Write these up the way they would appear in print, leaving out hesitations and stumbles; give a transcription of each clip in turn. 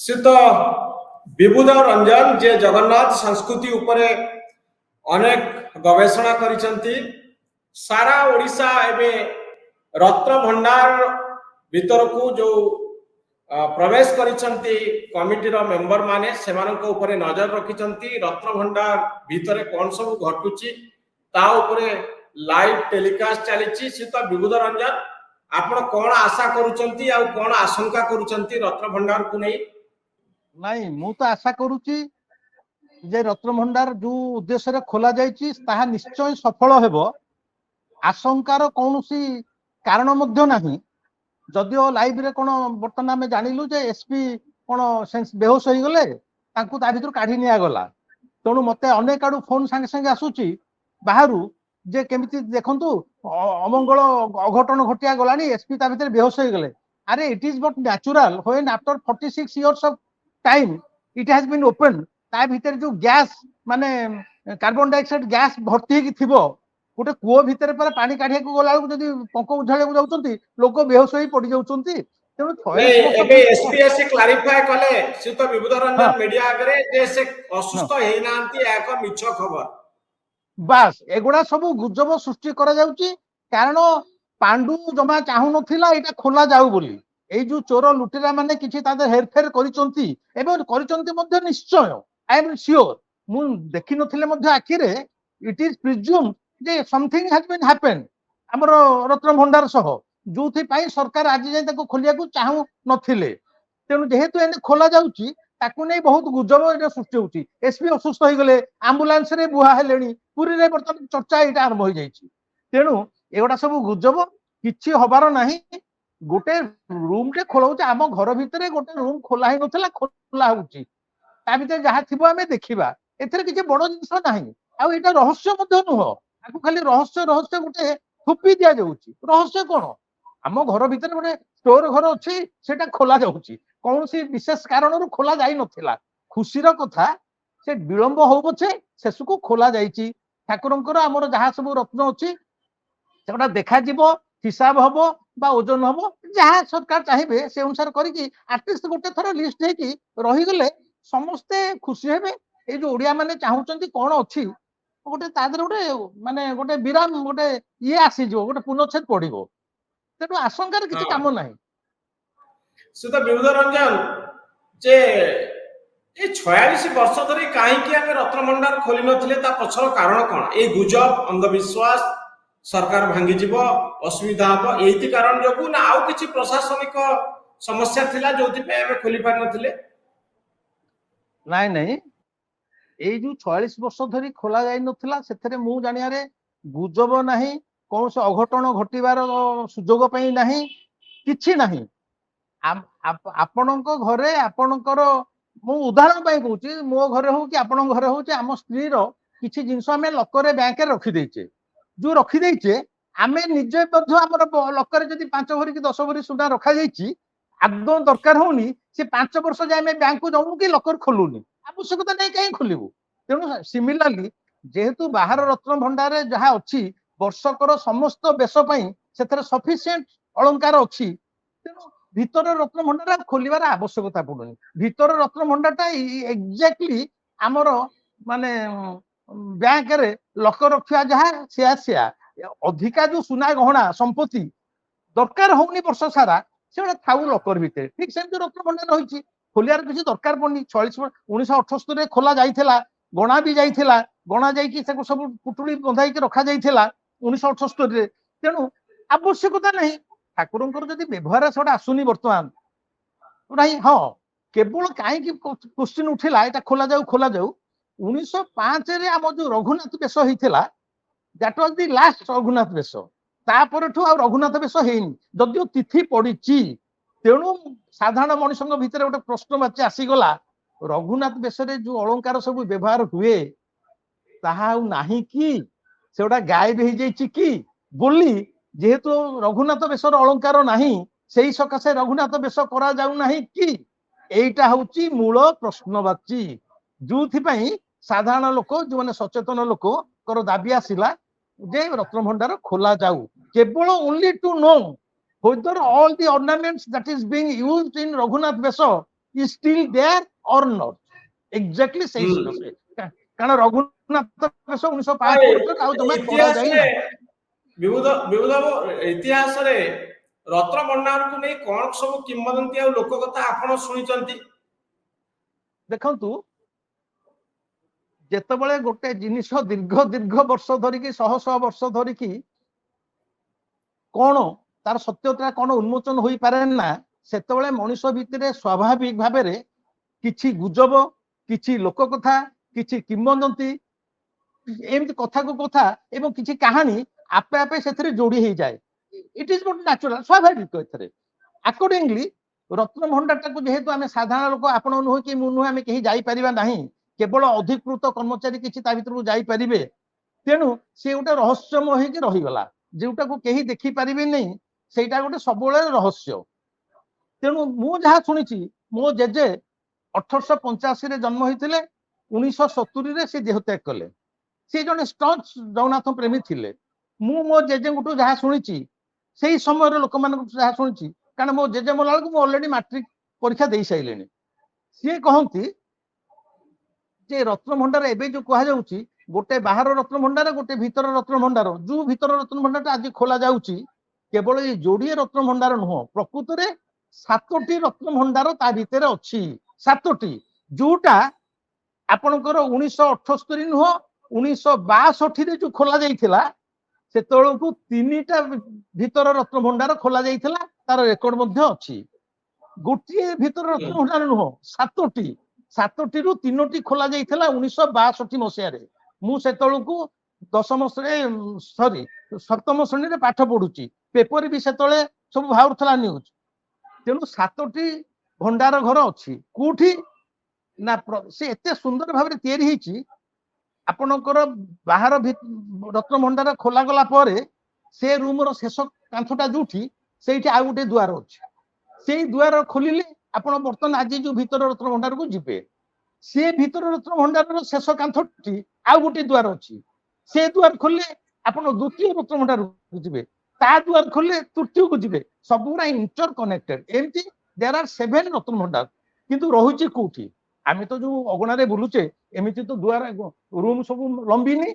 से तो विबुध रंजन जे जगन्नाथ संस्कृति उपरे अनेक गवेषणा करिसंती। सारा ओडिशा एबे रत्न भंडार भीतर को जो प्रवेश करिसंती कमिटी रो मेंबर माने सेमानक उपरे नजर रखिसंती। रत्न भंडार भीतर कौन सब घटुची ता उपरे लाइव टेलीकास्ट चलीची। से तो विबुध रंजन आपण कौन आशा करूचंती आ कौन आशंका करूचंती रत्न भंडार को नहीं? नहीं मु तो आशा करूची जे रत्न भंडार जो उद्देश्य रे खोला जायछि ताहा निश्चय सफल हेबो। आशंकार कौनसी कारण मध्य नाही। जदियो लाइव रे कोन बर्तमान आमे जानिलु जे एसपी कोन सेंस बेहोश होई गले तांकु ता भितर काढी निया गला। तेणु मते अनेक आडू फोन संगे संगे आसुची बाहरु जे केमिति देखंतु अमंगल अघटन घटिया गलानी एसपी ता भितर बेहोश होई गले। अरे it is but natural when after 46 years of time it has been open ता भितर जो गैस माने कार्बन डाइऑक्साइड गैस भर्ती की थिबो गोटे कुओ भितर पर पानी काढिया को गला जदी पंख उझाळे को जाउचंती लोक बेहोश होई पड़ी जाउचंती। तेणु 46 वर्ष एबे एसपीएस क्लारिफाई कले से तो विबुध रंजन मीडिया आगरे जे से असुस्थ हेई नांती एक मिछ खबर। बास एगुडा सब गुजब सृष्टि करा जाउची कारण पांडु जमा चाहू नथिला एटा खोला जाऊ बोली। ए जो चोर लुटेरा माने किछि तादे हेरफेर करिचंती एबे करिचंती मध्ये निश्चय आई एम श्योर मु देखि नथिले मध्ये आखिरे इट इज प्रिज्यूम जे समथिंग हैज बीन हैपेन हमर रत्न भंडार सह जोथि पाई सरकार आज जे ताको खोलिया को चाहू नथिले। तेनु जेहेतु एने खोला जाउची ताकू नै बहुत गुजब एटा सृष्टि होउची। एसपी असुस्थ होई गले एम्बुलेंस रे बुहा हेलेनी पुरी रे बर्तमान चर्चा एटा आरंभ होई जाईची। तेनु एगोडा सब गुजब किछि हबार नाही। गोटे रूम टे खोलाउचे आम घर भितरे गोटे रूम खोला हे नथला खोला होउची ता भितर जहा थिबो आमे देखिबा एथरे किछि बड़ जिंस नाही। आ एटा रहस्य मध्ये नुह आकु खाली रहस्य रहस्य गोटे थुपी दिया जाउची। रहस्य कोन आम घर भितर गोटे स्टोर घर अछि सेटा खोला जाउची कौनसी विशेष कारणरू खोला जाई नथिला। खुशीर कथा से विलंब हो पछे शेषकु खोला जाईची। ठाकुरंकर हमर जहा सब रत्न अछि सेटा देखा जिवो हिसाब हबो बा ओजन हबो जहा सरकार चाहिबे से अनुसार करी कि एटलिस्ट गोटे थरो लिस्ट हे कि रही गले समस्ते खुशी हेबे। ए जो ओडिया माने चाहुचंती कोन अछि गोटे तादर गोटे माने गोटे विराम गोटे ये आसी जो गोटे पुनच्छेद पड़िबो। तेनु आशंकार किछि काम नाही। से तो विबुध रंजन जे ए 46 वर्ष धरि काहे कि आमे रत्न भंडार खोली नथिले ता पछर कारण कोन? ए गुजब अंधविश्वास सरकार भांगी जीव असुविधा हम एति कारण जोगु ना आउ किछि प्रशासनिक समस्या थिला जोथि पे आमे खोली पार नथिले? नाइ नाइ ए जो 46 वर्ष धरि खोला जाई नथिला सेथरे मु जानिया रे गुजब नाही कौन से अघटन घटिबार सुजोग पई नाही किछि नाही। आपणको घरे आपणकर मु उदाहरण पाई कहूची मो घरे हो कि आपण घरे हो कि आम स्त्री रो किछि जिंस आमे लकर बैंक रे रखि देइचे जो रखि देइचे आमे निजे मध्ये हमर लकर जदी 5 भरी कि 10 भरी सुधा रखा जाइची आदो दरकार होनी से 5 वर्ष जाय आमे बैंक को जाऊ कि लकर खोलुनी आवश्यकता नै काई खोलिबो। तेनु सिमिलरली जेहेतु बाहर रत्न भंडार रे जहा अछि वर्षकर समस्त बेस पई सेथरे सफिशिएंट अलंकार अछि। तेनु भीतर रत्न भंडार खोलिबार आवश्यकता पड़ुनी। भीतर रत्न भंडारटा एक्जेक्टली हमर माने बैंक रे लकर रखिया जहा सिया सिया अधिका जो सुना गहना संपत्ति दरकार होनी वर्ष सारा से थाउ लकर भितर ठीक से रत्न भंडार रही खोलियार किसी दरकार पड़नी। 1978 रे खोला जाइथिला गणा भी जाइथिला गणा जाइकी से सब पुटुली बंधाई के रखा जाइथिला 1978 रे। तेणु आवश्यकता नहीं ठाकुरंकर जदि व्यवहार सेटा आसुनी वर्तमान नहीं। हाँ केवल कहीं क्वेश्चन उठिला एटा खोला जाऊ 1905 रे आम जो रघुनाथ बेश होइथिला that was the last Raghunath Besha तापरठू आ रघुनाथ बेश हेनी जदियो तिथि पड़ीची। तेणु साधारण मनुष्य भितर गोटे प्रश्न बाची आसीगला रघुनाथ बेश रे जो अलंकार सब व्यवहार हुए ताहा नाही कि से गोटा गायब हो जाइछि कि बोली जेहेतु रघुनाथ बेशर अलंकार नाही सेही सकाशे रघुनाथ बेश करा जाऊ नाही कि एइटा होची मूल प्रश्नवाची जोथि पई साधारण लोक जो माने सचेतन लोक कर दाबी आसिला जे रत्न भंडार खोला जाऊ केवल only to know whether all the ornaments that is being used in Raghunath Beso is still there or not? Exactly ସେଇ ସେ କାରଣ ରଘୁନାଥ ବେଶ 1905 ପର୍ଯ୍ୟନ୍ତ ଆଉ ଜମା ପଢା ଯାଇ ଇତିହାସରେ ନାହିଁ। ବିବୁଧ ଇତିହାସରେ ରତ୍ନ ଭଣ୍ଡାରକୁ ନେଇ କଣ ସବୁ କିମ୍ବଦନ୍ତୀ ଆଉ ଲୋକ କଥା ଆପଣ ଶୁଣିଛନ୍ତି? ଦେଖନ୍ତୁ, ଯେତେବେଳେ ଗୋଟେ ଜିନିଷ ଦୀର୍ଘ ଦୀର୍ଘ ବର୍ଷ ଧରିକି ଶହ ଶହ ବର୍ଷ ଧରିକି କଣ ତାର ସତ୍ୟତା କଣ ଉନ୍ମୋଚନ ହୋଇପାରେ ନା, ସେତେବେଳେ ମଣିଷ ଭିତରେ ସ୍ୱାଭାବିକ ଭାବରେ କିଛି ଗୁଜବ, କିଛି ଲୋକ କଥା, କିଛି କିମ୍ବଦନ୍ତୀ, ଏମିତି କଥାକୁ କଥା ଏବଂ କିଛି କାହାଣୀ ଆପେ ଆପେ ସେଥିରେ ଯୋଡି ହେଇଯାଏ। ଇଟ୍ ଇଜ ଗୋଟେ ନ୍ୟାଚୁରାଲ, ସ୍ୱାଭାବିକ। ଏଥିରେ ଆକର୍ଡିଂଲି ରତ୍ନ ଭଣ୍ଡାରଟାକୁ ଯେହେତୁ ଆମେ ସାଧାରଣ ଲୋକ, ଆପଣ ନୁହେଁ କି ମୁଁ ନୁହେଁ, ଆମେ କେହି ଯାଇପାରିବା ନାହିଁ, କେବଳ ଅଧିକୃତ କର୍ମଚାରୀ କିଛି ତା ଭିତରକୁ ଯାଇପାରିବେ। ତେଣୁ ସେ ଗୋଟେ ରହସ୍ୟମୟ ହେଇକି ରହିଗଲା, ଯୋଉଟାକୁ କେହି ଦେଖିପାରିବେନି, ସେଇଟା ଗୋଟେ ସବୁବେଳେ ରହସ୍ୟ। ତେଣୁ ମୁଁ ଯାହା ଶୁଣିଛି, ମୋ ଜେଜେ 1885 ଜନ୍ମ ହେଇଥିଲେ, 1970 ସେ ଦେହତ୍ୟାଗ କଲେ। ସେ ଜଣେ ଷ୍ଟଞ୍ଚ ଜଗନ୍ନାଥ ପ୍ରେମୀ ଥିଲେ। ମୁଁ ମୋ ଜେଜେଙ୍କଠୁ ଯାହା ଶୁଣିଛି, ସେଇ ସମୟର ଲୋକମାନଙ୍କଠୁ ଯାହା ଶୁଣିଛି, କାରଣ ମୋ ଜେଜେ ମଲା ବେଳକୁ ମୁଁ ଅଲରେଡି ମାଟ୍ରିକ ପରୀକ୍ଷା ଦେଇ ସାରିଲିଣି, ସିଏ କହନ୍ତି ଯେ ରତ୍ନ ଭଣ୍ଡାର ଏବେ ଯୋଉ କୁହାଯାଉଛି, ଗୋଟେ ବାହାର ରତ୍ନ ଭଣ୍ଡାର, ଗୋଟେ ଭିତର ରତ୍ନ ଭଣ୍ଡାର। ଯୋଉ ଭିତର ରତ୍ନ ଭଣ୍ଡାରଟା ଆଜି ଖୋଲା ଯାଉଛି, କେବଳ ଏଇ ଯୋଡିଏ ରତ୍ନ ଭଣ୍ଡାର ନୁହଁ, ପ୍ରକୃତରେ 7ଟି ରତ୍ନ ଭଣ୍ଡାର ତା ଭିତରେ ଅଛି। 7ଟି, ଯୋଉଟା ଆପଣଙ୍କର 1978 ନୁହଁ, 1962 ଯୋଉ ଖୋଲା ଯାଇଥିଲା, ସେତେବେଳକୁ 3ଟା ଭିତର ରତ୍ନ ଭଣ୍ଡାର ଖୋଲା ଯାଇଥିଲା, ତାର ରେକର୍ଡ ମଧ୍ୟ ଅଛି। ଗୋଟିଏ ଭିତର ରତ୍ନ ଭଣ୍ଡାର ନୁହଁ, 7ଟି। 7ଟିରୁ 3ଟି ଖୋଲା ଯାଇଥିଲା 1962 ମସିହାରେ। ମୁଁ ସେତେବେଳକୁ 10ମ ଶ୍ରେଣୀ, 7ମ ଶ୍ରେଣୀରେ ପାଠ ପଢୁଛି। ପେପର ବି ସେତେବେଳେ ସବୁ ବାହାରୁଥିଲା ନ୍ୟୁଜ। ତେଣୁ 7ଟି ଭଣ୍ଡାର ଘର ଅଛି। କୋଉଠି ନା, ସେ ଏତେ ସୁନ୍ଦର ଭାବରେ ତିଆରି ହେଇଛି, ଆପଣଙ୍କର ବାହାର ରତ୍ନ ଭଣ୍ଡାର ଖୋଲା ଗଲା ପରେ ସେ ରୁମର ଶେଷ କାନ୍ଥଟା ଯୋଉଠି, ସେଇଠି ଆଉ ଗୋଟେ ଦୁଆର ଅଛି। ସେଇ ଦୁଆର ଖୋଲିଲେ ଆପଣ ବର୍ତ୍ତମାନ ଆଜି ଯୋଉ ଭିତର ରତ୍ନ ଭଣ୍ଡାରକୁ ଯିବେ, ସେ ଭିତର ରତ୍ନ ଭଣ୍ଡାରର ଶେଷ କାନ୍ଥଟି ଆଉ ଗୋଟେ ଦୁଆର ଅଛି। ସେ ଦୁଆର ଖୋଲିଲେ ଆପଣ ଦ୍ୱିତୀୟ ରତ୍ନ ଭଣ୍ଡାରକୁ ଯିବେ, ତା ଦୁଆର ଖୋଲିଲେ ତୃତୀୟକୁ ଯିବେ। ସବୁଗୁଡା ଇଣ୍ଟର କନେକ୍ଟେଡ। ଏମିତି ଦେयर ଆର୍ 7 ରତ୍ନ ଭଣ୍ଡାର। କିନ୍ତୁ ରହୁଛି କୋଉଠି? ଆମେ ତ ଯୋଉ ଅଗଣାରେ ବୁଲୁଛେ, ଏମିତି ତ ଦୁଆର ରୁମ୍ ସବୁ ଲମ୍ବିନି।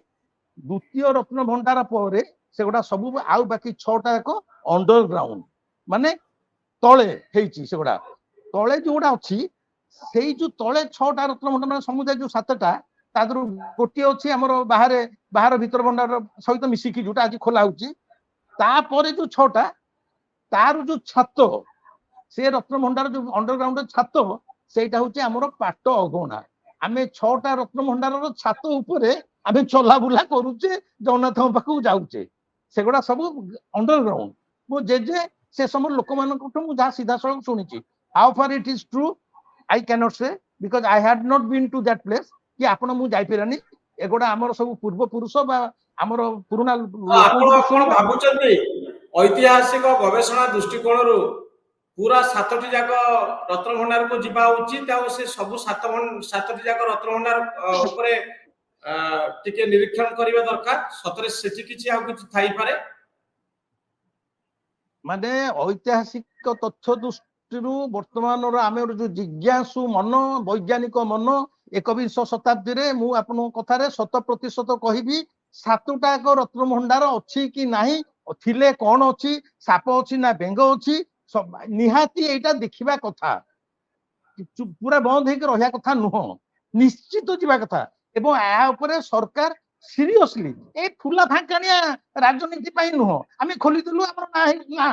ଦ୍ୱିତୀୟ ରତ୍ନ ଭଣ୍ଡାର ପରେ ସେଗୁଡା ସବୁ ଆଉ ବାକି 6ଟା ଯାକ ଅଣ୍ଡରଗ୍ରାଉଣ୍ଡ, ମାନେ ତଳେ ହେଇଛି। ସେଗୁଡା ତଳେ ଯୋଉଗୁଡା ଅଛି, ସେଇ ଯୋଉ ତଳେ 6ଟା ରତ୍ନ ଭଣ୍ଡାର, ମାନେ ସମୁଦାୟ ଯୋଉ 7ଟା, ତା ଦେହରୁ ଗୋଟିଏ ଅଛି ଆମର ବାହାର ଭିତର ଭଣ୍ଡାର ସହିତ ମିଶିକି ଯୋଉଟା ଆଜି ଖୋଲା ହଉଛି। ତାପରେ ଯୋଉ 6ଟା, ତାର ଯୋଉ ଛାତ, ସେ ରତ୍ନ ଭଣ୍ଡାର ଯୋଉ ଅଣ୍ଡରଗ୍ରାଉଣ୍ଡ ଛାତ, ସେଇଟା ହଉଛି ଆମର ପାଟ ଅଗଣା। ଆମେ 6ଟା ରତ୍ନ ଭଣ୍ଡାରର ଛାତ ଉପରେ ଆମେ ଚଲାବୁଲା କରୁଛେ, ଜଗନ୍ନାଥଙ୍କ ପାଖକୁ ଯାଉଛେ। ସେଗୁଡା ସବୁ ଅଣ୍ଡରଗ୍ରାଉଣ୍ଡ। ମୋ ଜେଜେ ସେ ସମୟ ଲୋକମାନଙ୍କଠୁ ମୁଁ ଯାହା ସିଧାସଳଖ ଶୁଣିଛି। ହାଉ ଫାର ଇଟ୍ is true I cannot say, because I had not been to that place। କି ଆପଣ ମୁଁ ଯାଇପାରିଲାନି, ଏଗୁଡା ଆମର ସବୁ ପୂର୍ବପୁରୁଷ ବା ଆମର ପୁରୁଣା ଆପଣ ଲୋକଙ୍କଠୁ କଣ ଶୁଣିବା। ଭାବୁଛନ୍ତି ଐତିହାସିକ ଗବେଷଣା ଦୃଷ୍ଟିକୋଣରୁ ପୁରା 7ଟି ଯାକ ରତ୍ନ ଭଣ୍ଡାରକୁ ଯିବା ଉଚିତ, ଆଉ ସେ ସବୁ 7ଟି ଯାକ ରତ୍ନ ଭଣ୍ଡାର ଉପରେ ଟିକେ ନିରୀକ୍ଷଣ କରିବା ଦରକାର? ସତରେ ସେଠି କିଛି ଆଉ କିଛି ଥାଇପାରେ? ମାନେ ଐତିହାସିକ ତଥ୍ୟ ଦୃଷ୍ଟିରୁ ବର୍ତ୍ତମାନର ଆମର ଯୋଉ ଜିଜ୍ଞାସୁ ମନ, ବୈଜ୍ଞାନିକ ମନ, 21ଶ ଶତାବ୍ଦୀରେ ମୁଁ ଆପଣଙ୍କ କଥାରେ 100% କହିବି, 7ଟା ଯାକ ରତ୍ନ ଭଣ୍ଡାର ଅଛି କି ନାହିଁ, ଥିଲେ କଣ ଅଛି, ସାପ ଅଛି ନା ବେଙ୍ଗ ଅଛି, ନିହାତି ଏଇଟା ଦେଖିବା କଥା। ପୁରା ବନ୍ଦ ହେଇକି ରହିବା କଥା ନୁହଁ, ନିଶ୍ଚିତ ଯିବା କଥା। ଏବଂ ଏହା ଉପରେ ସରକାର ସିରିୟସଲି, ଏ ଫୁଲା ଫାଙ୍କାଣିଆ ରାଜନୀତି ପାଇଁ ନୁହଁ, ଆମେ ଖୋଲିଦେଲୁ ଆମର ନା,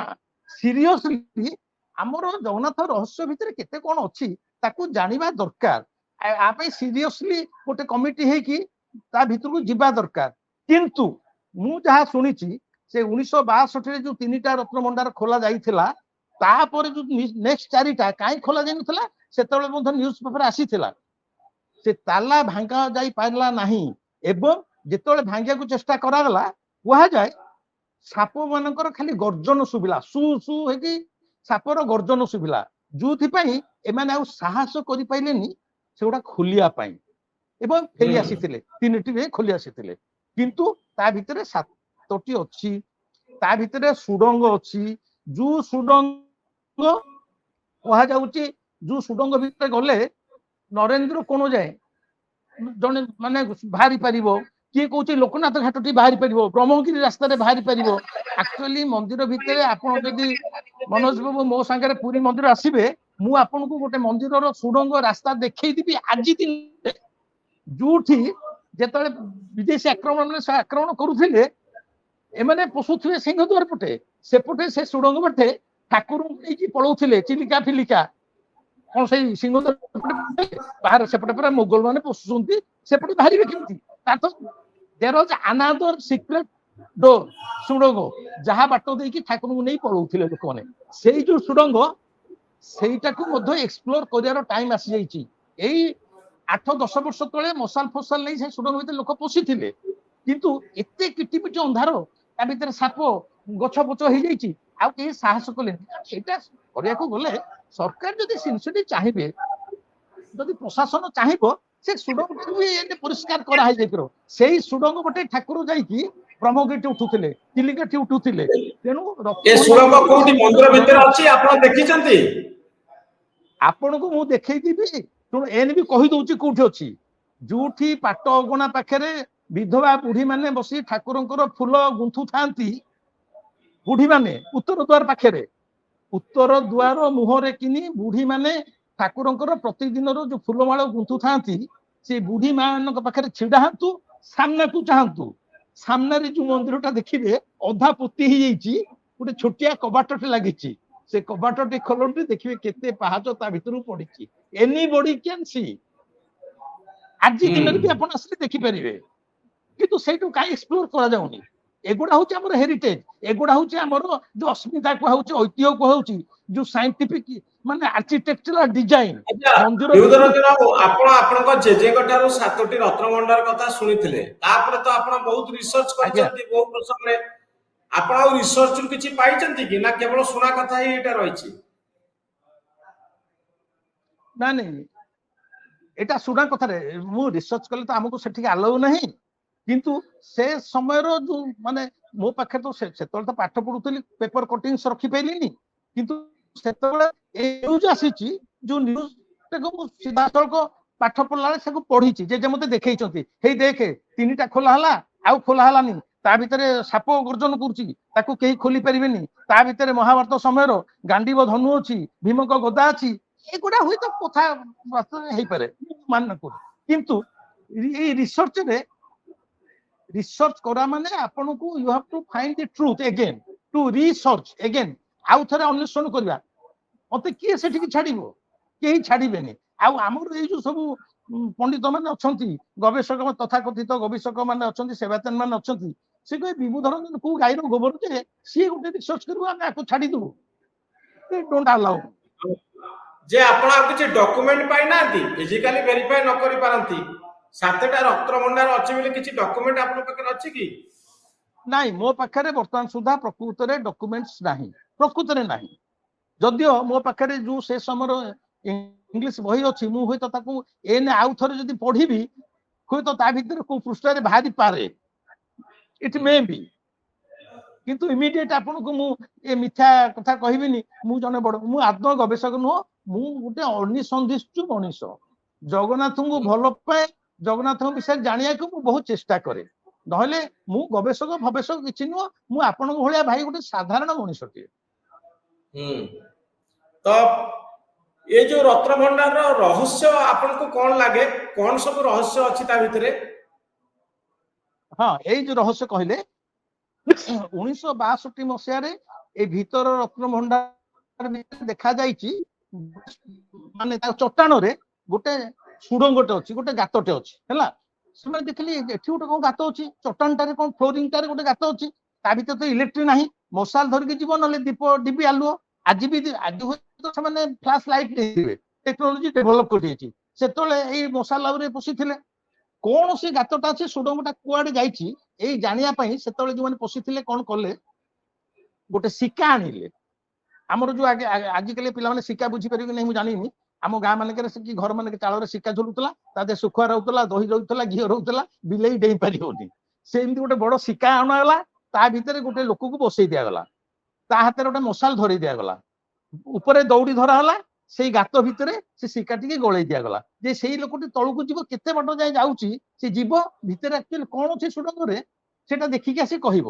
ସିରିୟସଲି ଆମର ଜଗନ୍ନାଥ ରହସ୍ୟ ଭିତରେ କେତେ କଣ ଅଛି ତାକୁ ଜାଣିବା ଦରକାର। ଆ ପାଇଁ ସିରିୟସଲି ଗୋଟେ କମିଟି ହେଇକି ତା ଭିତରକୁ ଯିବା ଦରକାର। କିନ୍ତୁ ମୁଁ ଯାହା ଶୁଣିଛି, ସେ 1962ରେ ଯୋଉ 3ଟା ରତ୍ନ ଭଣ୍ଡାର ଖୋଲା ଯାଇଥିଲା, ତାପରେ ଯୋଉ ନେକ୍ସଟ 4ଟା କାହିଁ ଖୋଲା ଯାଇନଥିଲା, ସେତେବେଳେ ମଧ୍ୟ ନ୍ୟୁଜ ପେପର ଆସିଥିଲା। ସେ ତାଲା ଭାଙ୍ଗା ଯାଇ ପାରିଲା ନାହିଁ। ଏବଂ ଯେତେବେଳେ ଭାଙ୍ଗିବାକୁ ଚେଷ୍ଟା କରାଗଲା, କୁହାଯାଏ ସାପ ମାନଙ୍କର ଖାଲି ଗର୍ଜନ ଶୁଭିଲା, ସୁ ସୁ ହେଇକି ସାପର ଗର୍ଜନ ଶୁଭିଲା, ଯୋଉଥିପାଇଁ ଏମାନେ ଆଉ ସାହସ କରିପାରିଲେନି ସେଗୁଡା ଖୋଲିବା ପାଇଁ, ଏବଂ ଫେରି ଆସିଥିଲେ। 3ଟିରେ ଖୋଲି ଆସିଥିଲେ। କିନ୍ତୁ ତା ଭିତରେ 7ଟି ଅଛି। ତା ଭିତରେ ସୁଡଙ୍ଗ ଅଛି, ଯୋଉ ସୁଡଙ୍ଗ କୁହାଯାଉଛି जो सुडंग भितर गले नरेंद्र कोण जाए जने माने बाहरी पारिबो किए कहूँ लोकनाथ घाट टी बाहरी पारिबो ब्रह्मगिरी रास्ता रे बाहरी पारिबो एक्चुअली मंदिर भितर आपण जदि मनोज बाबू मो सांगे पुरी मंदिर आसीबे मु आपन को गोटे मंदिर रो सुडंग रास्ता देखई दिबी आज दिन जोठी जेतले विदेशी आक्रमण से आक्रमण करूथिले एमाने पशुथिले सिंहद्वार पटे सेपटे से सुडंग पटे ठाकुर की पळौथिले चिलिका फिलिका कौन से सिंहद्वार पटे बाहर सेपटे पर मुगल माने पशुंती सेपटे बाहरी केमती ता तो there was another secret door सुडंग जहा बाटो देकी ठाकुर को नहीं पळौथिले लोक माने सेई जो सुडंग सेईटा को मध्य एक्सप्लोर करियार टाइम आसी जाईची एई 8-10 वर्ष तले मसाल फसाल नहीं से सुडंग भीतर लोक पशिथिले किंतु एते किटिपिटी अंधार ता भीतर साप गछ पछ हो जाईची आ के साहस कले सेटा करिया को गले सरकार जदि सिनसिटी चाहिबे जदि प्रशासन चाहिबो से सुडंग को भी एने परिष्कार करा है जेकरो सेही सुडंग बटे ठाकुर जाई की ब्रह्मगिरी उठुथिले चिलिकाठी उठुथिले तेनु ए सुडंग कोठी मंदिर भीतर अछि आपण देखिचंती आपण को मु देखै दिबी तुम एन भी कही दउची कोठी अछि जोठी पाट अगणा पाखरे विधवा बुढ़ी माने बसी ठाकुरंकर फूल गुंथु थांती बुढ़ी माने उत्तर द्वार पाखरे उत्तर द्वार मुहरे किनी बुढ़ी माने ठाकुरंकर प्रतिदिन रो जो फूलमाଳ गुंथु थांती से बुढ़ी मान पाखरे छिडा हंतु सामना को चाहंतु सामना रे जो मंदिरटा देखिबे अधा पोती ही जाईची गोटे छोटिया कबाटटे लागिची से कबाटटे खोलंती देखिबे केते पहाच ता भितरु पडिची एनीबॉडी कैन सी आज दिन भी आपण असली देखि परिबे किंतु सेटू काई एक्सप्लोर करा जाउनी एगुडा होची हमर हेरिटेज एगुडा होची हमर जो अस्मिता को होची ऐतिह्य को होची जो साइंटिफिक माने आर्किटेक्चरल डिजाइन मंदिर विरोधन आपण आपण को जेजे गटारो सातोटी रत्नभंडार कथा सुनिथिले तापर तो आपण बहुत रिसर्च करचंती बहुत प्रश्न रे आपण रिसर्च रु किछि पाइचंती कि ना केवल सुना कथा ही एटा रहिछि ना नहीं एटा सुना कथा रे मु रिसर्च कले तो हमको सेठी अलाउ नहीं किंतु से समय रो जो माने मो पाखे तो सेतल तो पाठ पढुतली पेपर कटिंग्स रखी पैलिनी किंतु सेतले ए न्यूज आसीची जो न्यूज को सीधा को पाठ पढला से को पढीची जे मते देखैचंती हे देखे तीनटा खोला हला आउ खोला हलानी ता भितरे साप गर्जन करूची ताकू केही खोली परिबेनी ता भितरे महाभारत समय रो गांडीव धनु अछि भीमक गदा अछि एगुडा हुई तो कथा वास्तव हे पारे मान को किंतु ए रिसर्च रे रिसर्च करा माने आपन को you have to find the truth again to research again आउ थरे अन्वेषण करबा मते के सेठी की छाडीबो केही छाडीबेनी आउ हमर ए जो सब पंडित माने अछंती गवेषक तथा कथित गवेषक माने अछंती सेवातन माने अछंती से कोई विभूधरंजन को गाईर गोबर जे सी गुटे रिसर्च करबा हम आको छाडी दबो दे डोंट अलाउ जे आपण आ किछि डॉक्यूमेंट पाइ नांती फिजिकली वेरीफाई न करि पारंती सातटा रत्नभंडार अछि बोले किछि डॉक्यूमेंट आपण पाखर अछि कि नाही मो पाखरे वर्तमान सुधा प्रकृत रे डॉक्यूमेंट्स नाही प्रकृत रे नाही जदियो मो पाखरे जो से समर इंग्लिश बही अछि मु होय तो ताकू एने आउ थरे जदी पढिबी होय तो ता भीतर को पृष्ठ रे बाहरी पारे इट मे बी किंतु इमीडिएट आपन को मु ए मिथ्या कथा कहिबिनी मु जने बड़ मु आत्म गवेषक नो मु गुटे अनिसंधिष्टु मनीष जगन्नाथ को भल पाए जगन्नाथ विषय जानिया को मु बहुत चेष्टा करे नहले मु गवेषक भवेषक किछि नो मु आपन भलिया भाई गुटे साधारण मनीषटी तो ये जो रत्नभंडार रहस्य आपन को कोन लागे कोन सब रहस्य अछि ता भितरे हाँ ए जो रहस्य कहले 1962 मसिया रे ए भीतर रत्नभंडार देखा जाईची माने ता चट्टान रे गोटे सुडंगटे अछि गोटे गातटे अछि हैला समय देखली एठी गोटे कोन गात अछि चट्टानटा रे कोन फ्लोरिंग टा रे गोटे गात अछि ता भीतर तो इलेक्ट्रिक नाही मशाल धर के जीवन नले दीप डिबी आलुओ आज भी आज तो से माने फ्लैश लाइट देबे टेक्नोलॉजी डेवलप कर दिछि सेतले ए मशाल लाउरे पसिथिले कोन से गातटा अछि सुडंगटा कुआडे जाईची ए जानिया पई सेतले जो माने पसिथिले कोन करले गोटे सिक्का आनिले हमर जो आगे आजिकले पिला माने सिक्का बुझी परिबे नै मु जानिनी आम गाँ मानक कि घर मानक चाल सिक्का झुलुला तादे सुखुआ रोला दही रोला घी रोला बिलेई डेई पारिबनी सेमती गोटे बड़ सिक्का अणागला ता भितर गोटे लोक को बसई दिगला ता हाथ गोटे मशाल धरी दिगला ऊपर दौड़ी धराला ସେଇ ଗାତ ଭିତରେ ସେ ଶିକା ଟିକେ ଗଳେଇ ଦିଆଗଲା ଯେ ସେଇ ଲୋକଟି ତଳକୁ ଯିବ କେତେ ବାଟ ଯାଏ ଯାଉଛି ସେ ଯିବ ଭିତରେ ଆକ୍ଚୁଆଲି କଣ ଅଛି ସୁଡ଼ଙ୍ଗରେ ସେଟା ଦେଖିକି ଆସି କହିବ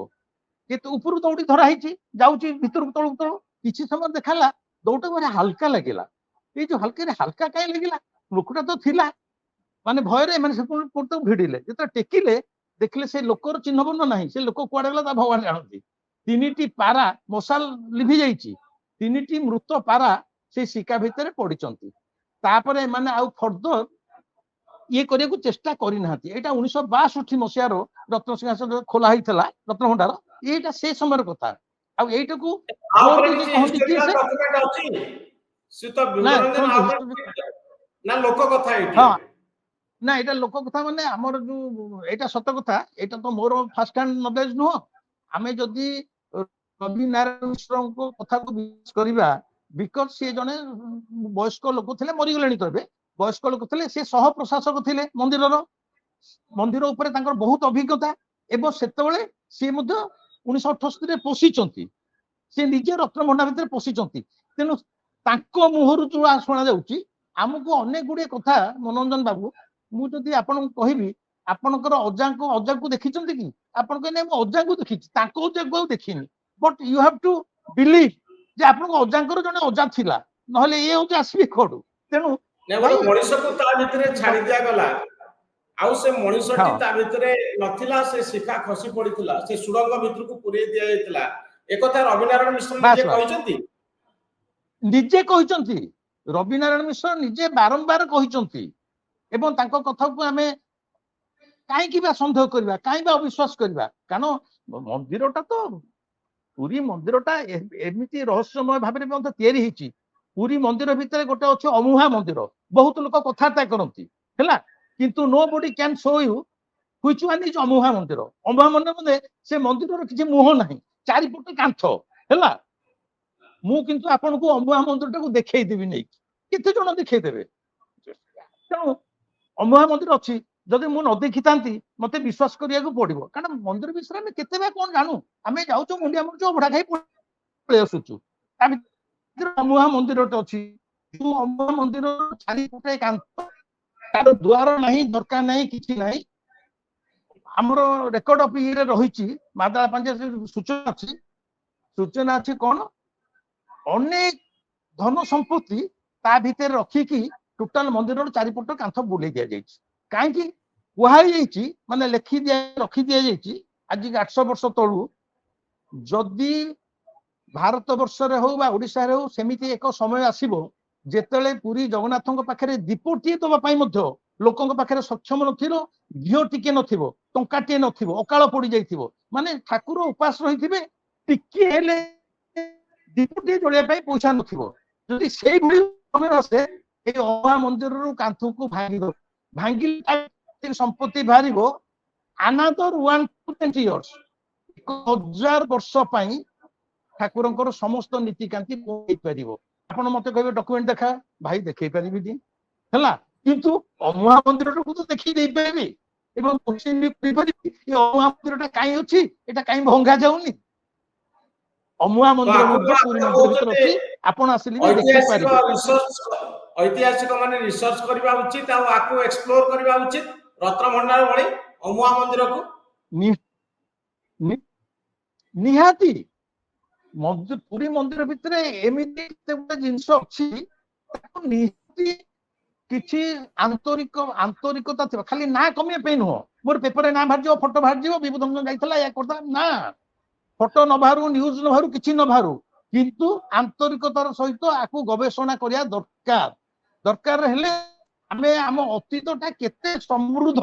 କିନ୍ତୁ ଉପରୁ ଦୌଡ଼ି ଧରା ହେଇଛି ଯାଉଛି ଭିତରକୁ ତଳକୁ ତଳ କିଛି ସମୟ ଦେଖାଲା ଦୌଡଟା ଭାରି ହାଲକା ଲାଗିଲା ଏଇ ଯୋଉ ହାଲକା କାହିଁ ଲାଗିଲା ଲୋକଟା ତ ଥିଲା ମାନେ ଭୟରେ ମାନେ ସେ ତାକୁ ଭିଡ଼ିଲେ ଯେତେବେଳେ ଟେକିଲେ ଦେଖିଲେ ସେ ଲୋକର ଚିହ୍ନ ବର୍ଣ୍ଣ ନାହିଁ ସେ ଲୋକ କୁଆଡେ ଗଲା ତା ଭଗବାନ ଜାଣନ୍ତି 3ଟି ପାରା ମଶାଲ ଲିଭି ଯାଇଛି 3ଟି ମୃତ ପାରା ସେ ଶିକା ଭିତରେ ପଡିଛନ୍ତି ତାପରେ ମାନେ ଆଉ ଫର୍ଦର ଇଏ କରିବାକୁ ଚେଷ୍ଟା କରିନାହାନ୍ତି ଏଇଟା 1962 ମସିହାର ରତ୍ନସିଂହାସନ ଖୋଲା ହେଇଥିଲା ରତ୍ନଭଣ୍ଡାର ଏଇଟା ସେ ସମୟର କଥା ଆଉ ଏଇଟାକୁ ଆ ଜୋର ଉପରେ ଦେଇକି କିଛି କହନ୍ତି କିଏ ହିଷ୍ଟୋରିକାଲ ସେ ଡକ୍ୟୁମେଣ୍ଟ ଅଛି ସେ ତ ନା ବିମଳରଞ୍ଜନ ଶୁଣନ୍ତୁ ଆ ଉପରେ ନା ଲୋକ କଥା ଏଇଠି ହଁ ନା ଏଇଟା ଲୋକ କଥା ମାନେ ଆମର ଯୋଉ ଏଇଟା ସତ କଥା ଏଇଟା ତ ମୋର ଫାର୍ଷ୍ଟ ହ୍ୟାଣ୍ଡ ନଲେଜ ନୁହଁ ଆମେ ଯଦି ରବି ନାରାୟଣ ମିଶ୍ରଙ୍କ କଥାକୁ ବିଶ୍ୱାସ କରିବା ବିକଜ ସିଏ ଜଣେ ବୟସ୍କ ଲୋକ ଥିଲେ ମରିଗଲେଣି ତ ଏବେ ବୟସ୍କ ଲୋକ ଥିଲେ ସେ ସହ ପ୍ରଶାସକ ଥିଲେ ମନ୍ଦିର ଉପରେ ତାଙ୍କର ବହୁତ ଅଭିଜ୍ଞତା ଏବଂ ସେତେବେଳେ ସିଏ ମଧ୍ୟ 1978ରେ ପୋଷିଛନ୍ତି ସେ ନିଜେ ରତ୍ନଭଣ୍ଡାର ଭିତରେ ପୋଷିଛନ୍ତି ତେଣୁ ତାଙ୍କ ମୁହଁରୁ ଯୋଉ ଶୁଣା ଯାଉଛି ଆମକୁ ଅନେକ ଗୁଡିଏ କଥା ମନୋରଞ୍ଜନ ବାବୁ ମୁଁ ଯଦି ଆପଣଙ୍କୁ କହିବି ଆପଣଙ୍କର ଅଜାଙ୍କୁ ଦେଖିଛନ୍ତି କି ଆପଣ କହିଲେ ମୁଁ ଅଜାଙ୍କୁ ଦେଖିଛି ତାଙ୍କ ଅଜାଙ୍କୁ ଆଉ ଦେଖିନି but you have to believe ଯେ ଆପଣଙ୍କ ଅଜାଙ୍କର ଜଣେ ଅଜା ଥିଲା ନହେଲେ ଏ ଅଜା ଆସିବେ କୋଉଠୁ ତେଣୁ ଗୋଟେ ଭାଇ ମଣିଷକୁ ତା ଭିତରେ ଛାଡି ଦିଆଗଲା ଆଉ ସେ ମଣିଷଟି ହଁ ତା ଭିତରେ ନଥିଲା ସେ ଶିଖା ଖସି ପଡିଥିଲା ସେ ସୁଡ଼ଙ୍ଗ ଭିତରକୁ ପୁରେଇ ଦିଆଯାଇଥିଲା ଏକଥା ରବିନାରାୟଣ ମିଶ୍ର ନିଜେ ବାସ୍ ବାସ୍ କହିଛନ୍ତି ନିଜେ କହିଛନ୍ତି ରବି ନାରାୟଣ ମିଶ୍ର ନିଜେ ବାରମ୍ବାର କହିଛନ୍ତି ଏବଂ ତାଙ୍କ କଥାକୁ ଆମେ କାହିଁକି ବା ସନ୍ଦେହ କରିବା କାହିଁକି ବା ଅବିଶ୍ୱାସ କରିବା କାରଣ ମନ୍ଦିରଟା ତ ପୁରୀ ମନ୍ଦିରଟା ଏମିତି ରହସ୍ୟମୟ ଭାବରେ ମଧ୍ୟ ତିଆରି ହେଇଛି ପୁରୀ ମନ୍ଦିର ଭିତରେ ଗୋଟେ ଅଛି ଅମୁହା ମନ୍ଦିର ବହୁତ ଲୋକ କଥାବାର୍ତ୍ତା କରନ୍ତି ହେଲା କିନ୍ତୁ nobody can show you which one is ଅମୁହା ମନ୍ଦିର ମାନେ ସେ ମନ୍ଦିରର କିଛି ମୁହଁ ନାହିଁ ଚାରିପଟେ କାନ୍ଥ ହେଲା ମୁଁ କିନ୍ତୁ ଆପଣଙ୍କୁ ଅମୁହା ମନ୍ଦିରଟାକୁ ଦେଖେଇଦେବି ନେଇକି କେତେ ଜଣ ଦେଖେଇଦେବେ ତେଣୁ ଅମୁହା ମନ୍ଦିର ଅଛି ଯଦି ମୁଁ ନ ଦେଖିଥାନ୍ତି ମତେ ବିଶ୍ୱାସ କରିବାକୁ ପଡିବ କାରଣ ମନ୍ଦିର ବିଷୟରେ ଆମେ କେତେ ବା କଣ ଜାଣୁ ଆମେ ଯାଉଛୁ ମୁଣ୍ଡିଆ ମାରୁଛୁ ଅବଢା ଖାଇ ପଳେଇ ଆସୁଛୁ ତା ଭିତରେ ଅମୁହା ମନ୍ଦିରଟେ ଅଛି ଯୋଉ ଅମୁହା ମନ୍ଦିର ଚାରିପଟେ କାନ୍ଥ ତାର ଦ୍ୱାର ନାହିଁ ଦରକାର ନାହିଁ କିଛି ନାହିଁ ଆମର ରେକର୍ଡ ଅଫ ଇଏରେ ରହିଛି ମାଦଳା ପାଞ୍ଜା ସୂଚନା ଅଛି କଣ ଅନେକ ଧନ ସମ୍ପତ୍ତି ତା ଭିତରେ ରଖିକି ଟୋଟାଲ ମନ୍ଦିରର ଚାରିପଟ କାନ୍ଥ ବୁଲେଇ ଦିଆଯାଇଛି କାହିଁକି କୁହାଯାଇଛି ମାନେ ରଖି ଦିଆଯାଇଛି ଆଜିକି 800 ବର୍ଷ ତଳୁ ଯଦି ଭାରତ ବର୍ଷରେ ହଉ ବା ଓଡିଶାରେ ହଉ ସେମିତି ଏକ ସମୟ ଆସିବ ଯେତେବେଳେ ପୁରୀ ଜଗନ୍ନାଥଙ୍କ ପାଖରେ ଦୀପଟିଏ ଦେବା ପାଇଁ ମଧ୍ୟ ଲୋକଙ୍କ ପାଖରେ ସକ୍ଷମ ନଥିବ ଘିଅ ଟିକେ ନଥିବ ଟଙ୍କାଟିଏ ନଥିବ ଅକାଳ ପଡି ଯାଇଥିବ ମାନେ ଠାକୁର ଉପାସ ରହିଥିବେ ଟିକେ ହେଲେ ଦୀପଟିଏ ଜଳିବା ପାଇଁ ପଇସା ନଥିବ ଯଦି ସେଇଭଳି ସମୟ ଆସେ ଏଇ ଅମୁହା ମନ୍ଦିରରୁ କାନ୍ଥକୁ ଭାଙ୍ଗିଲେ ସମ୍ପତ୍ତି ବାହାରିବ another 120 years 1000 ବର୍ଷ ପାଇଁ ଠାକୁରଙ୍କର ସମସ୍ତ ନୀତିକାନ୍ତି ହେଇପାରିବ ଆପଣ ମତେ କହିବେ ଡକ୍ୟୁମେଣ୍ଟ ଦେଖା ଭାଇ ଦେଖେଇ ପାରିବିନି ହେଲା କିନ୍ତୁ ଅମୁହା ମନ୍ଦିରଟାକୁ ତ ଦେଖେଇ ଦେଇପାରିବି ଏବଂ କହିପାରିବି ଏ ଅମୁହା ମନ୍ଦିରଟା କାହିଁ ଅଛି ଏଟା କାହିଁ ଭଙ୍ଗା ଯାଉନି ଅମୁହା ତ ମନ୍ଦିର ଆକୁ ମଧ୍ୟ ପୁରୀ ଆପଣ ମନ୍ଦିର ଭିତରେ କହୁଛନ୍ତି ଅଛି ଆପଣ ଆସିଲେ ବି ଐତିହାସିକ ଦେଖିପାରିବେ ଐତିହାସିକ ମାନେ ରିସର୍ଚ୍ଚ କରିବା ଉଚିତ ଆଉ ଆକୁ ଏକ୍ସପ୍ଲୋର କରିବା ଉଚିତ ରତ୍ନଭଣ୍ଡାର ଭଳି ଅମୁହା ମନ୍ଦିରକୁ ନିହାତି ପୁରୀ ମନ୍ଦିର ଭିତରେ ଏମିତି ଗୋଟେ ଜିନିଷ ଅଛି ତାକୁ ନିହାତି କିଛି ଆନ୍ତରିକତା ଥିବ ଖାଲି ନା କମିବା ପାଇଁ ନୁହଁ ମୋର ପେପରରେ ନା ବାହାରିଯିବ ଫଟୋ ବାହାରିଯିବ ବିଭୂତି ରଞ୍ଜନ ଯାଇଥିଲା ଏହା କରିଥିଲା ନା ଫଟୋ ନ ବାହାରୁ ନ୍ୟୁଜ ନ ବାହାରୁ କିଛି ନ ବାହାରୁ କିନ୍ତୁ ଆନ୍ତରିକତାର ସହିତ ଆକୁ ଗବେଷଣା କରିବା ଦରକାର ହେଲେ ଆମେ ଆମ ଅତୀତଟା କେତେ ସମୃଦ୍ଧ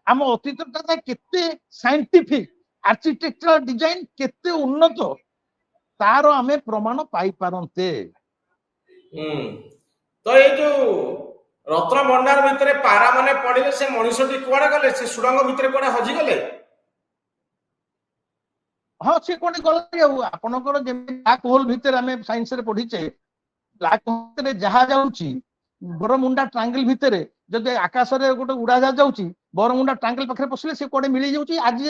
ଆମ ଅତୀତଟା କେତେ ସାଇଣ୍ଟିଫିକ ଆର୍କିଟେକ୍ଚରାଲ ଡିଜାଇନ କେତେ ଉନ୍ନତ ତାର ଆମେ ପ୍ରମାଣ ପାଇପାରନ୍ତେ ତ ଏଇ ଯୋଉ ରତ୍ନଭଣ୍ଡାର ଭିତରେ ପାରା ମାନେ ପଡିଲେ ସେ ମଣିଷଟି କୁଆଡେ ଗଲେ ସେ ସୁଡ଼ଙ୍ଗ ଭିତରେ କୁଆଡେ ହଜିଗଲେ ହଁ ସେ କୋଉଠି ଗଲେ ଆଉ ଆପଣଙ୍କର ଯେମିତି ବ୍ଲାକ୍ ହୋଲ ଭିତରେ ଆମେ ସାଇନ୍ସରେ ପଢିଛେ ବ୍ଲାକ୍ ହୋଲ ଭିତରେ ଯାହା ଯାଉଛି ବରମୁଣ୍ଡା ଟ୍ରାଙ୍ଗେଲ ଭିତରେ ଯଦି ଆକାଶରେ ଗୋଟେ ଉଡାଜାହାଜ ଯାଉଛି ବରମୁଣ୍ଡା ଟ୍ରାଙ୍ଗେଲ ପାଖରେ ପଶିଲେ ସେ କୁଆଡେ ମିଳି ଯାଉଛି ଆଜି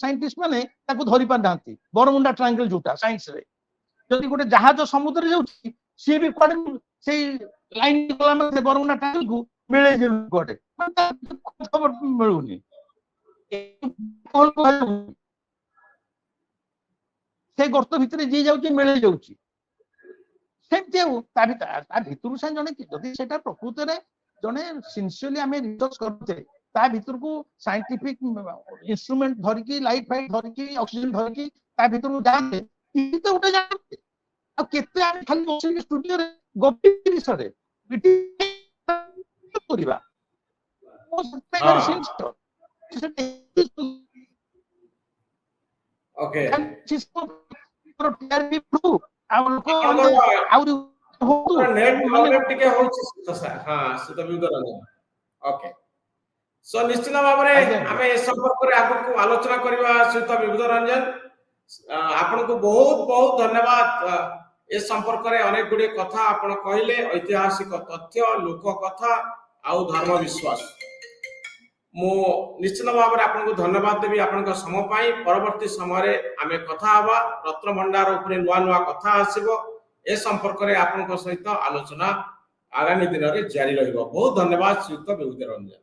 ସାଇଣ୍ଟିଷ୍ଟ ମାନେ ତାକୁ ଧରି ପାରିନାହାନ୍ତି ବରମୁଣ୍ଡା ଟ୍ରାଙ୍ଗେଲ ଯୋଉଟା ସାଇନ୍ସରେ ଯଦି ଗୋଟେ ଜାହାଜ ସମୁଦ୍ରରେ ଯାଉଛି ସିଏ ବି କୁଆଡେ ସେଇ ଲାଇନ ଗଲା ମାନେ ବରଗୁଣା ଟାକୁ ମିଳେଇ ଗୋଟେ ଖବର ମିଳୁନି। ସେ ଗର୍ତ୍ତ ଭିତରେ ଯିଏ ଯାଉଛି ମିଳେଇ ଯାଉଛି। ସେମିତି ଆଉ ତା ଭିତରୁ ସେ ଜଣେ ଯଦି ସେଟା ପ୍ରକୃତରେ ଜଣେ ସିନସିୟରଲି ଆମେ ରିସର୍ଚ୍ଚ କରୁଛେ ତା ଭିତରକୁ ସାଇଣ୍ଟିଫିକ ଇନଷ୍ଟ୍ରୁମେଣ୍ଟ ଧରିକି ଲାଇଟ୍ ଫାଇଟ୍ ଧରିକି ଅକ୍ସିଜେନ ଧରିକି ତା ଭିତରକୁ ଯାଆନ୍ତେ କିଛି ତ ଗୋଟେ ଜାଣନ୍ତେ। ଆଉ କେତେ ଆମେ ଖାଲି ବସିକି ଷ୍ଟୁଡିଓରେ ଗପି ବିଷୟରେ କରିବା ଓକେ ଆଉ ଲୋକ ଆହୁରି ନେଟ୍ ମାନେ ପ୍ରୋବ୍ଲେମ ଟିକେ ହଉଛି ସୁତ ବିବୁଧ ରଞ୍ଜନ। ଓକେ ସୋ ନିଶ୍ଚିତ ଭାବରେ ଆଜ୍ଞା ଆଜ୍ଞା ଆମେ ଏ ସମ୍ପର୍କରେ ଆଗକୁ ଆଲୋଚନା କରିବା ସୁତ ବିବୁଧ ରଞ୍ଜନ। ଆପଣଙ୍କୁ ବହୁତ ବହୁତ ଧନ୍ୟବାଦ। ଏ ସମ୍ପର୍କରେ ଅନେକ ଗୁଡ଼ିଏ କଥା ଆପଣ କହିଲେ, ଐତିହାସିକ ତଥ୍ୟ, ଲୋକ କଥା ଆଉ ଧର୍ମ ବିଶ୍ୱାସ। ମୁଁ ନିଶ୍ଚିତ ଭାବରେ ଆପଣଙ୍କୁ ଧନ୍ୟବାଦ ଦେବି ଆପଣଙ୍କ ସମୟ ପାଇଁ। ପରବର୍ତ୍ତୀ ସମୟରେ ଆମେ କଥା ହେବା, ରତ୍ନଭଣ୍ଡାର ଉପରେ ନୂଆ ନୂଆ କଥା ଆସିବ। ଏ ସମ୍ପର୍କରେ ଆପଣଙ୍କ ସହିତ ଆଲୋଚନା ଆଗାମୀ ଦିନରେ ଜାରି ରହିବ। ବହୁତ ଧନ୍ୟବାଦ ଶ୍ରୀଯୁକ୍ତ ବିଭୂତି ରଞ୍ଜନ।